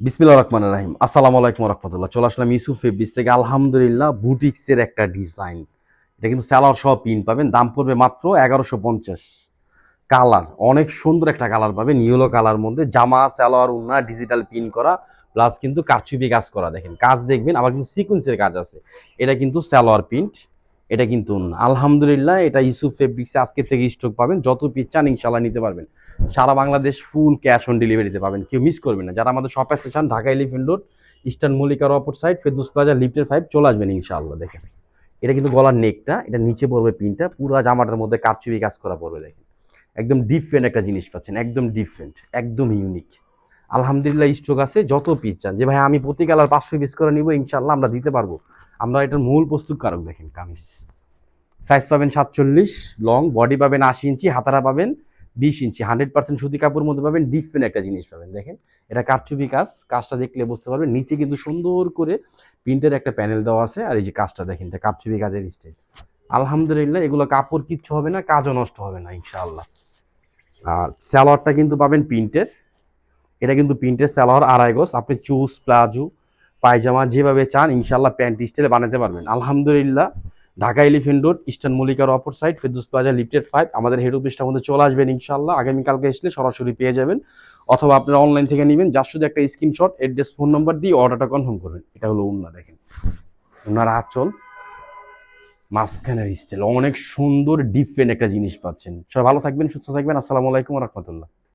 বিসমিল্লাহির রহমানির রহিম। আসসালামু আলাইকুম ওয়া রাহমাতুল্লাহ। চলে আসলাম ইউসুফ ফেব্রিক্স থেকে। আলহামদুলিল্লাহ বুটিক্সের একটা ডিজাইন। এটা কিন্তু সালোয়ার সহ প্রিন্ট পাবেন। দাম পড়বে মাত্র 1150। কালার অনেক সুন্দর একটা কালার পাবেন, ইয়েলো কালার মধ্যে। জামা, সালোয়ার, ওড়না ডিজিটাল প্রিন্ট করা, প্লাস কিন্তু কারচুপি কাজ করা। দেখেন কাজ দেখবেন, আবার কিন্তু সিকোয়েন্সের কাজ আছে। এটা কিন্তু সালোয়ার প্রিন্ট, এটা কিন্তু ওড়না। আলহামদুলিল্লাহ এটা ইউসুফ ফেব্রিক্সে আজকে থেকে স্টক পাবেন। যত পিস চান ইনশাআল্লাহ নিতে পারবেন। সারা বাংলাদেশ ফুল ক্যাশ অন ডেলিভারিতে পাবেন, কেউ মিস করবেন না। যারা আমাদের শপ আসতে চান, ঢাকা এলিফ্যান্ট রোড, ইস্টার্ন মল্লিকার অপর সাইড, ফেরদৌস প্লাজা, লিফটের 5 চলে আসবেন ইনশাআল্লাহ। দেখেন এটা কিন্তু গলার নেকটা, এটা নিচে পড়বে প্রিন্টটা, পুরো জামাটার মধ্যে কারচুপি কাজ করা পড়বে। দেখেন একদম ডিফারেন্ট একটা জিনিস পাচ্ছেন, একদম ডিফারেন্ট, একদম ইউনিক। আলহামদুলিল্লাহ স্টক আছে, যত পিস চান। যে ভাই আমি প্রতি কালার 500 পিস করে নিব, ইনশাআল্লাহ আমরা দিতে পারবো। আমরা এটার মূল প্রস্তুতকারক। দেখেন কামিজ সাইজ পাবেন 47, লং বডি পাবেন 80 ইঞ্চি, হাতারা পাবেন 20 ইঞ্চি, 100% সুতি কাপড়ের মধ্যে পাবেন। ডিফারেন্ট একটা জিনিস পাবেন। দেখেন এটা কারচুপি কাজ, কাজটা দেখলে বুঝতে পারবেন। নিচে কিন্তু সুন্দর করে প্রিন্টের একটা প্যানেল দেওয়া আছে, আর এই যে কাজটা দেখেন, এটা কারচুপি কাজের স্টাইল। আলহামদুলিল্লাহ এগুলো কাপড় কিচ্ছু হবে না, কাজও নষ্ট হবে না ইনশাআল্লাহ। আর সালোয়ারটা কিন্তু পাবেন প্রিন্টের। এটা কিন্তু প্রিন্টের সালোয়ার, আড়াই গজ। আপনি চুজ, প্লাজো, পায়জামা যেভাবে চান ইনশাআল্লাহ প্যান্ট স্টাইলে বানাতে পারবেন। আলহামদুলিল্লাহ ঢাকা এলিফ্যান্ট রোড, ইস্টার্ন মল্লিকার অপর সাইড, ফেরদৌস প্লাজা, লিফটেড 5 আমাদের হেড অফিসটার মধ্যে চলে আসবেন ইনশাআল্লাহ। আগামীকালকে আসলে সরাসরি পেয়ে যাবেন, অথবা আপনারা অনলাইন থেকে নেবেন। যার শুধু একটা স্ক্রিনশট, অ্যাড্রেস, ফোন নাম্বার দিয়ে অর্ডারটা কনফার্ম করবেন। এটা হলো ওন্না। দেখেন ওনার আঁচল, মাঝখানের স্টাইল অনেক সুন্দর, ডিফারেন্ট একটা জিনিস পাচ্ছেন। সবাই ভালো থাকবেন, সুস্থ থাকবেন। আসসালামু আলাইকুম ওয়া রাহমাতুল্লাহ।